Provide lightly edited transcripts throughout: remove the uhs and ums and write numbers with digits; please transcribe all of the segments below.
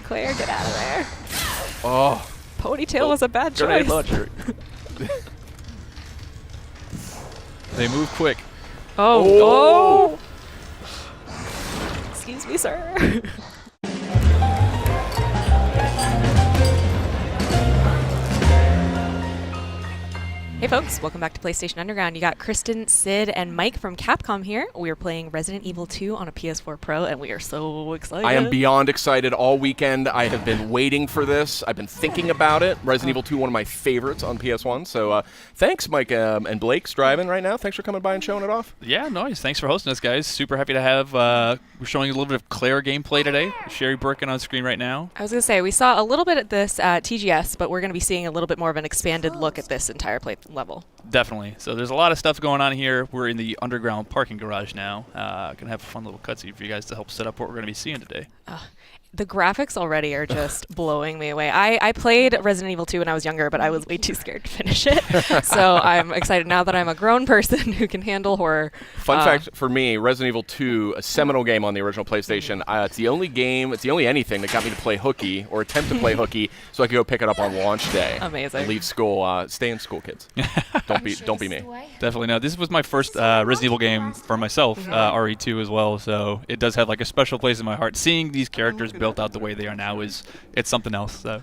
Claire, get out of there. Oh. Ponytail was a bad choice. They move quick. Oh. Excuse me, sir. Hey folks, welcome back to PlayStation Underground. You got Kristen, Sid, and Mike from Capcom here. We are playing Resident Evil 2 on a PS4 Pro, and we are so excited. I am beyond excited all weekend. I have been waiting for this. I've been thinking about it. Resident Evil 2, one of my favorites on PS1. So thanks, Mike and Blake's driving right now. Thanks for coming by and showing it off. Yeah, nice. Thanks for hosting us, guys. Super happy to have. We're showing a little bit of Claire gameplay today. Sherry Birkin on screen right now. I was going to say, we saw a little bit at this at TGS, but we're going to be seeing a little bit more of an expanded look at this entire play level. Definitely. So there's a lot of stuff going on here. We're in the underground parking garage now. Gonna have a fun little cutscene for you guys to help set up what we're gonna be seeing today. The graphics already are just blowing me away. I played Resident Evil 2 when I was younger, but I was way too scared to finish it. So I'm excited now that I'm a grown person who can handle horror. Fun fact for me, Resident Evil 2, a seminal game on the original PlayStation. It's the only anything that got me to play hooky or attempt to play hooky so I could go pick it up on launch day. Amazing. And leave school. Stay in school, kids. Don't be me. Definitely no. This was my first Resident Evil game for myself, RE2 as well. So it does have like a special place in my heart. Seeing these characters built out the way they are now it's something else. So.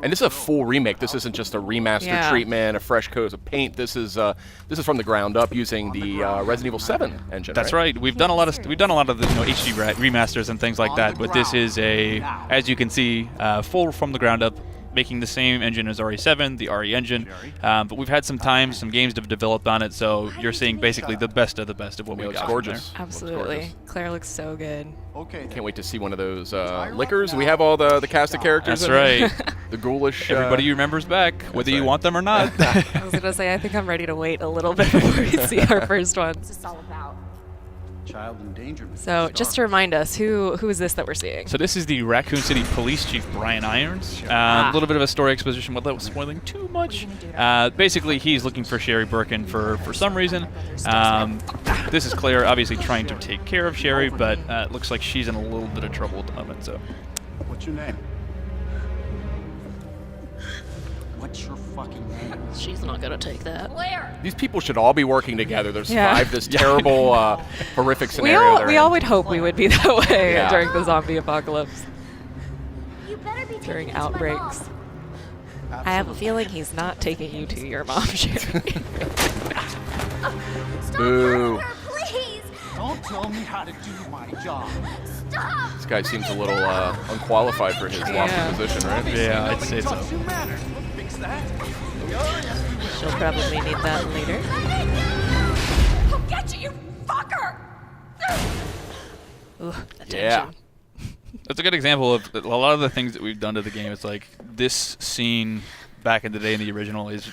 And this is a full remake. This isn't just a remaster treatment, a fresh coat of paint. This is from the ground up using the Resident Evil 7 engine. That's right. We've done a lot of the HD remasters and things like that, but this is as you can see, full from the ground up, making the same engine as RE7, the RE engine, but we've had some games have developed on it, so you're seeing basically the best of what we got. Looks gorgeous. Absolutely. Looks gorgeous. Claire looks so good. Okay. Can't wait to see one of those liquors. We have all the cast of characters. That's right. The ghoulish. Everybody remembers back, whether you want them or not. I was gonna say, I think I'm ready to wait a little bit before we see our first one. What's this all about? Child endangerment. So, just to remind us, who is this that we're seeing? So this is the Raccoon City Police Chief, Brian Irons. A little bit of a story exposition without spoiling too much. Basically, he's looking for Sherry Birkin for some reason. This is Claire obviously trying to take care of Sherry, but it looks like she's in a little bit of trouble at the moment. So. What's your name? What's your fucking name? She's not gonna take that. Claire! These people should all be working together to survive this terrible, horrific scenario. We all would hope we would be that way during the zombie apocalypse. You better be during outbreaks. I have a feeling he's not taking you to your mom, Sherry. Boo. Her, please! Don't tell me how to do my job. Stop! This guy seems a little unqualified for his lofty position, right? Yeah, I'd say so. She'll probably need that later. I'll get you, you fucker! Ugh, Yeah. That's a good example of a lot of the things that we've done to the game. It's like this scene back in the day in the original is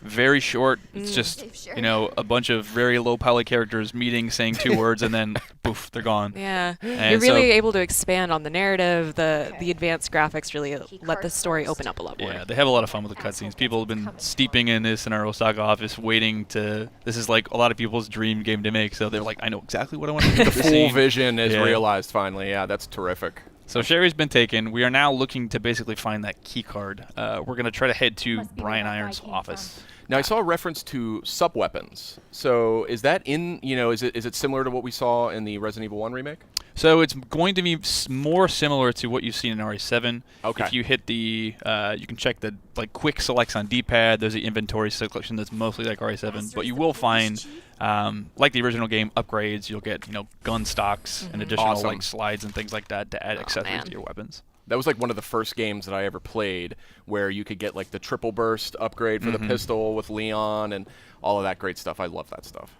very short. It's just, a bunch of very low poly characters meeting, saying two words, and then poof, they're gone. Yeah. And You're really able to expand on the narrative. The advanced graphics really let the story open up a lot more. Yeah, they have a lot of fun with the cutscenes. People have been steeping in this in our Osaka office, waiting to. This is like a lot of people's dream game to make. So they're like, I know exactly what I want to do. The full vision is realized finally. Yeah, that's terrific. So Sherry's been taken. We are now looking to basically find that key card. We're going to try to head to Brian Irons' office. Now, I saw a reference to sub-weapons. So is that in, is it similar to what we saw in the Resident Evil 1 remake? So it's going to be more similar to what you've seen in RE7. Okay. If you hit the, you can check the quick selects on D-pad. There's the inventory selection that's mostly like RE7. But you will find, like the original game, upgrades. You'll get, gun stocks and additional slides and things like that to add accessories to your weapons. That was like one of the first games that I ever played where you could get like the triple burst upgrade for the pistol with Leon and all of that great stuff. I love that stuff.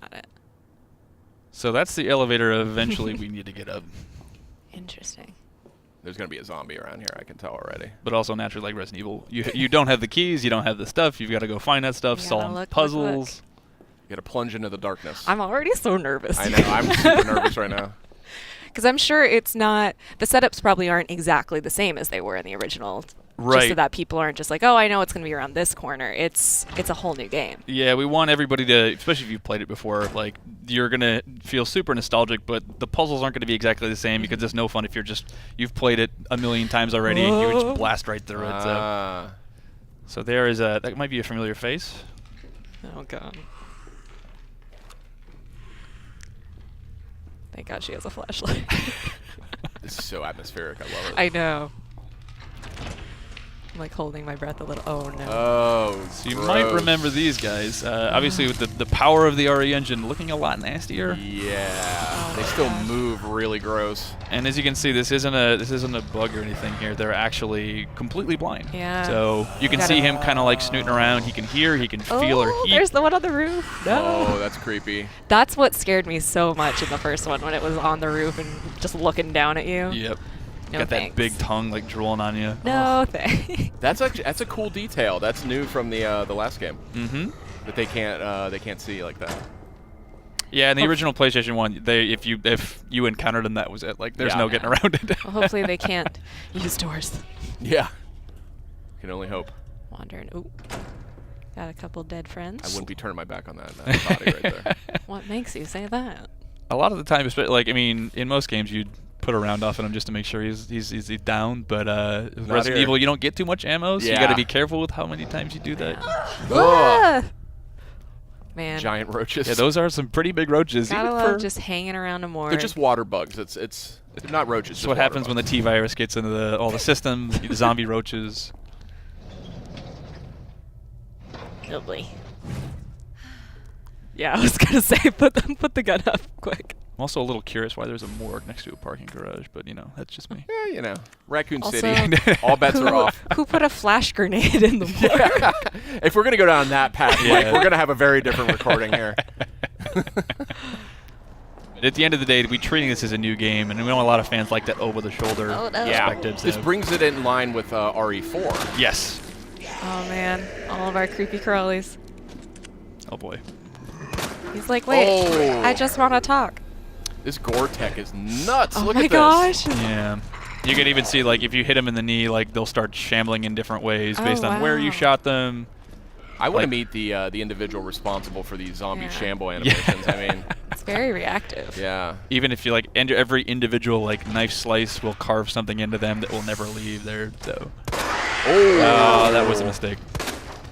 Got it. So that's the elevator eventually we need to get up. Interesting. There's going to be a zombie around here, I can tell already. But also naturally like Resident Evil. You don't have the keys, you don't have the stuff, you've got to go find that stuff, solve puzzles. You got to plunge into the darkness. I'm already so nervous. I know, I'm super nervous right now. Because I'm sure it's not, the setups probably aren't exactly the same as they were in the original just Right. so that people aren't just like, oh, I know it's going to be around this corner. It's a whole new game. Yeah, we want everybody to, especially if you've played it before, like you're gonna feel super nostalgic, but the puzzles aren't gonna be exactly the same because it's no fun if you've played it a million times already and you just blast right through it. So there is that might be a familiar face. Oh god. Thank God she has a flashlight. This is so atmospheric. I love it. I know. I'm like holding my breath a little. Oh no. Oh, So you might remember these guys. Obviously, with the power of the RE engine, looking a lot nastier. Yeah, they still move really gross. And as you can see, this isn't a bug or anything here. They're actually completely blind. Yeah. So you can see him kind of like snooting around. He can hear, he can feel her heat. There's the one on the roof. No. Oh, that's creepy. That's what scared me so much in the first one when it was on the roof and just looking down at you. Yep. No Got thanks. that big tongue like drooling on you. No thanks. That's a cool detail. That's new from the last game. Mm-hmm. That they can't see like that. Yeah, in the original PlayStation 1, if you encountered them, that was it. Like, there's no getting around it. Well, hopefully they can't use doors. Yeah. Can only hope. Wandering. Ooh. Got a couple dead friends. I wouldn't be turning my back on that body right there. What makes you say that? A lot of the time, like, I mean, in most games, you'd put a round off on him just to make sure he's down. But Resident Evil, you don't get too much ammo, so you got to be careful with how many times you do that. Ah! Man. Giant roaches. Yeah, those are some pretty big roaches. Gotta love just hanging around a morgue. They're just water bugs. It's not roaches. That's what happens when the T-virus gets into all the systems. The zombie roaches. Oh boy. Yeah, I was gonna say put the gun up quick. I'm also a little curious why there's a morgue next to a parking garage, but that's just me. Yeah, Raccoon Also, City. All bets are off. Who put a flash grenade in the morgue? Yeah. If we're gonna go down that path, Mike, we're gonna have a very different recording here. At the end of the day, we're treating this as a new game, and we know a lot of fans like that over-the-shoulder perspective. This brings it in line with RE4. Yes. Oh man, all of our creepy crawlies. Oh boy. He's like, wait, I just want to talk. This gore tech is nuts. Oh Look my at gosh. this. Yeah. You can even see, like, if you hit them in the knee, like, they'll start shambling in different ways based on where you shot them. I want to meet the individual responsible for these zombie shamble animations. I mean, it's very reactive. Yeah. Even if you like, every individual like knife slice will carve something into them that will never leave there. So. Oh, that was a mistake.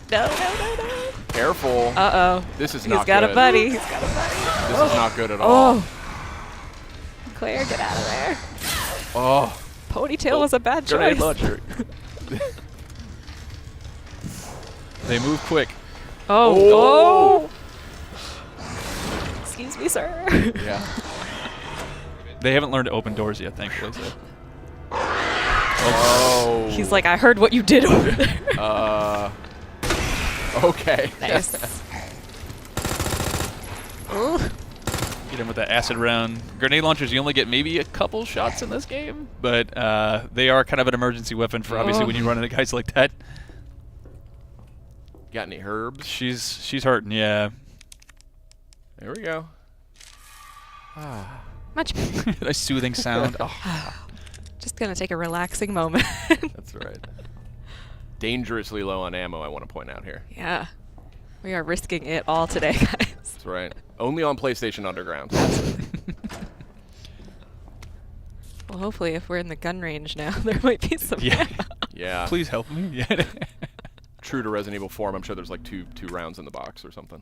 No. Careful. Uh-oh. This is not good. He's got a buddy. He's got a buddy. This is not good at all. Claire, get out of there. Oh. Ponytail was a bad choice. Grenade launcher. They move quick. Oh. Excuse me, sir. Yeah. They haven't learned to open doors yet, thankfully. So. Oh. He's like, I heard what you did over there. Okay. Nice. Ooh. Get him with that acid round. Grenade launchers, you only get maybe a couple shots in this game, but they are kind of an emergency weapon for obviously when you run into guys like that. Got any herbs? She's hurting, yeah. There we go. Much better. Nice soothing sound. Oh. Just gonna take a relaxing moment. That's right. Dangerously low on ammo, I want to point out here. Yeah. We are risking it all today, guys. That's right. Only on PlayStation Underground. Well, hopefully if we're in the gun range now, there might be some ammo. Yeah. Please help me. Yeah. True to Resident Evil 4, I'm sure there's like two rounds in the box or something.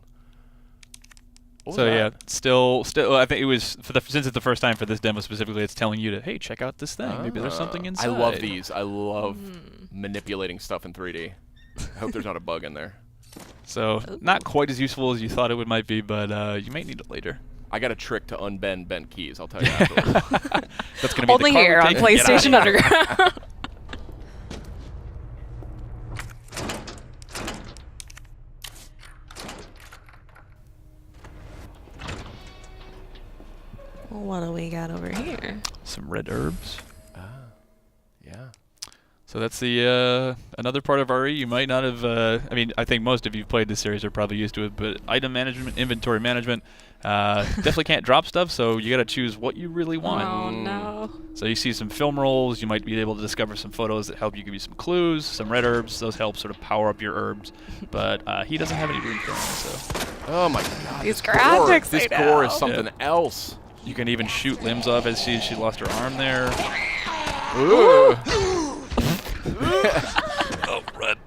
So yeah, still, I think it was since it's the first time for this demo specifically, it's telling you to hey, check out this thing. Maybe there's something inside. I love these. I love manipulating stuff in 3D. I hope there's not a bug in there. So not quite as useful as you thought it might be, but you may need it later. I got a trick to unbend bent keys. I'll tell you afterwards. That's gonna be only the here on PlayStation Underground. What do we got over here? Some red herbs. Yeah. So that's the another part of RE you might not have. I mean, I think most of you played this series are probably used to it, but item management, inventory management, definitely can't drop stuff. So you got to choose what you really want. Oh no. So you see some film rolls. You might be able to discover some photos that help you give you some clues. Some red herbs. Those help sort of power up your herbs. But he doesn't have any room for them. So. Oh my God! These this gore, graphics, this I gore is know. something else. You can even shoot limbs off as she lost her arm there. Ooh. Oh, red.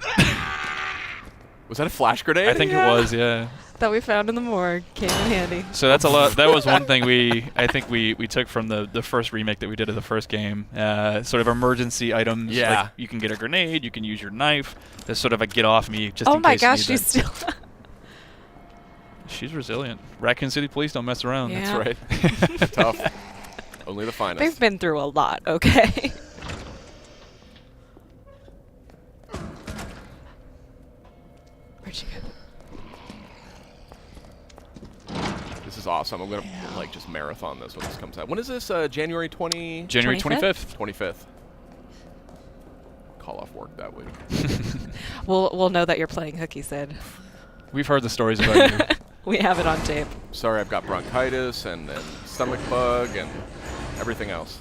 Was that a flash grenade? I think it was, yeah. That we found in the morgue came in handy. So that's a lot. That was one thing I think we took from the first remake that we did of the first game. Sort of emergency items. Yeah. Like you can get a grenade. You can use your knife. There's sort of a get off me just Oh in my case you gosh, need she's that. still. She's resilient. Raccoon City Police don't mess around. Yeah. That's right. Tough. Only the finest. They've been through a lot, okay? Where'd she go? This is awesome. I'm gonna like just marathon this when this comes out. When is this? January January 25th? 25th. Call off work that week. We'll know that you're playing hooky, Sid. We've heard the stories about you. We have it on tape. Sorry, I've got bronchitis and stomach bug and everything else.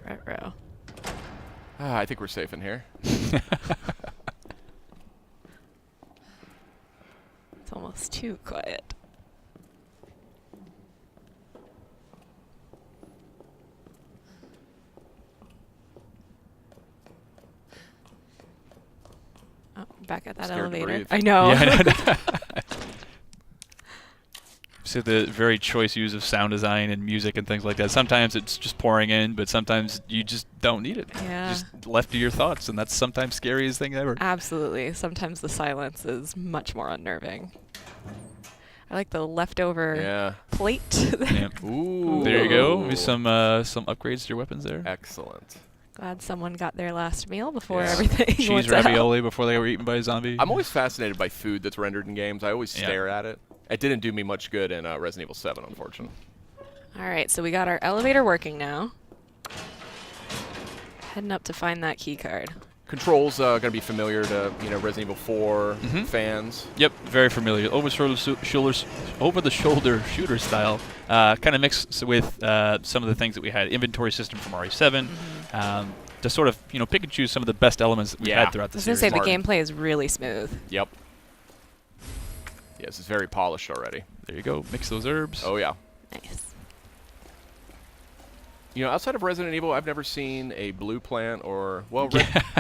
Right, row. I think we're safe in here. It's almost too quiet. Oh, back at that Scared to elevator. breathe. I know. Yeah, I know. So the very choice use of sound design and music and things like that. Sometimes it's just pouring in, but sometimes you just don't need it. Yeah. Just left to your thoughts, and that's sometimes scariest thing ever. Absolutely. Sometimes the silence is much more unnerving. I like the leftover Yeah. plate. Yeah. Ooh. There you go. Maybe some upgrades to your weapons there. Excellent. Glad someone got their last meal before Yeah. everything Cheese went out. ravioli before they were eaten by a zombie. I'm always fascinated by food that's rendered in games. I always Yeah. stare at it. It didn't do me much good in Resident Evil 7, unfortunately. All right, so we got our elevator working now. Heading up to find that key card. Controls going to be familiar to Resident Evil 4 fans. Yep, very familiar. Over the shoulder shooter style, kind of mixed with some of the things that we had. Inventory system from RE7, to sort of pick and choose some of the best elements that we Yeah. had throughout the I was going to series. say the Smart. gameplay is really smooth. Yep. Yes, it's very polished already. There you go. Mix those herbs. Oh, yeah. Nice. Outside of Resident Evil, I've never seen a blue plant or, well,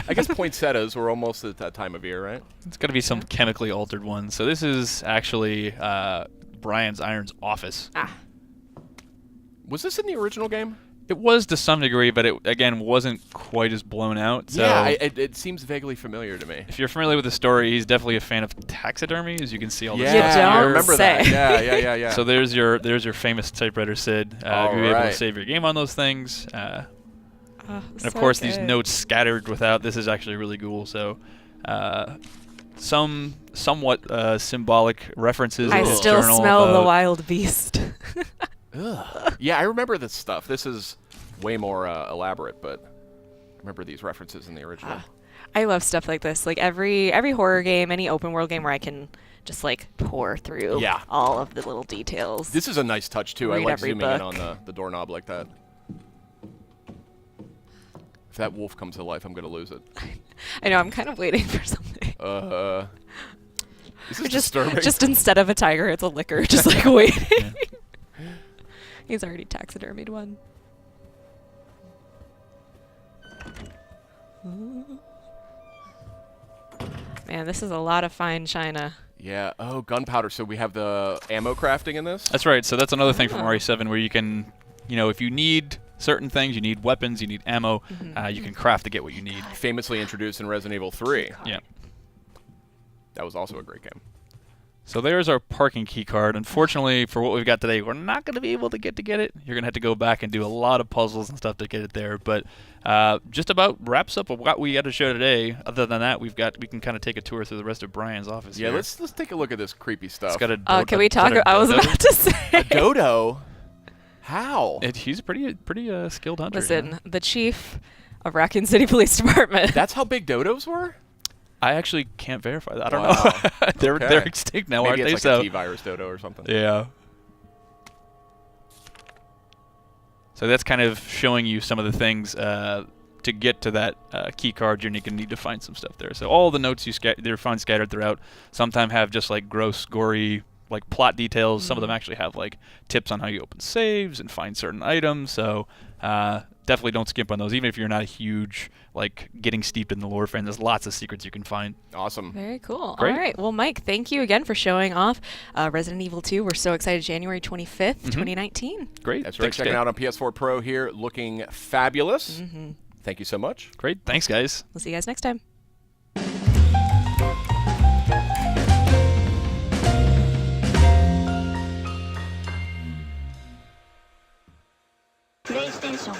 I guess poinsettias were almost at that time of year, right? It's got to be some chemically altered one. So this is actually Brian's Iron's office. Ah. Was this in the original game? It was to some degree, but it, again, wasn't quite as blown out. So Yeah, it seems vaguely familiar to me. if you're familiar with the story, he's definitely a fan of taxidermy, as you can see all the You stuff don't I here. remember say. that. Yeah. So there's your famous typewriter, Sid. All You'll be able to right. save your game on those things. And of So course, these good. notes scattered without. This is actually really cool. So, somewhat symbolic references. I in his still journal smell the about- wild beast. Ugh. Yeah, I remember this stuff. This is way more elaborate, but I remember these references in the original. I love stuff like this. Like every horror game, any open world game where I can just like pour through Yeah. all of the little details. This is a nice touch, too. I Read like every zooming in book. on the doorknob like that. If that wolf comes to life, I'm going to lose it. I know, I'm kind of waiting for something. This Or is disturbing. just instead of a tiger, it's a licker, just like waiting. He's already taxidermied one. Man, this is a lot of fine china. Yeah. Oh, gunpowder. So we have the ammo crafting in this? That's right. So that's another thing from Oh. RE7 where you can, if you need certain things, you need weapons, you need ammo, you can craft to get what you need. Famously introduced in Resident Evil 3. Yeah. That was also a great game. So there's our parking key card. Unfortunately, for what we've got today, we're not going to be able to get it. You're going to have to go back and do a lot of puzzles and stuff to get it there. But just about wraps up what we got to show today. Other than that, we can kind of take a tour through the rest of Brian's office. Yeah, here. let's take a look at this creepy stuff. It's got a Can we talk? is that a I was dodo? about to say. A dodo? How? He's a pretty skilled hunter. Listen, the chief of Raccoon City Police Department. That's how big dodos were? I actually can't verify that. I don't Wow. know. they're Okay. extinct now, Maybe aren't it's they? like So a T-virus dodo or something. yeah. So that's kind of showing you some of the things to get to that key card. You're going to need to find some stuff there. So all the notes you find scattered throughout sometimes have just like gross, gory, like plot details. Some of them actually have like tips on how you open saves and find certain items. So definitely don't skimp on those, even if you're not a huge like getting steeped in the lore fan. There's lots of secrets you can find. Awesome. Very cool. Great. All right. Well, Mike, thank you again for showing off Resident Evil 2. We're so excited. January 25th, 2019. Great. That's right. Thanks, Checking guys. out on PS4 Pro here, looking fabulous. Thank you so much. Great. Thanks, guys. We'll see you guys next time. PlayStation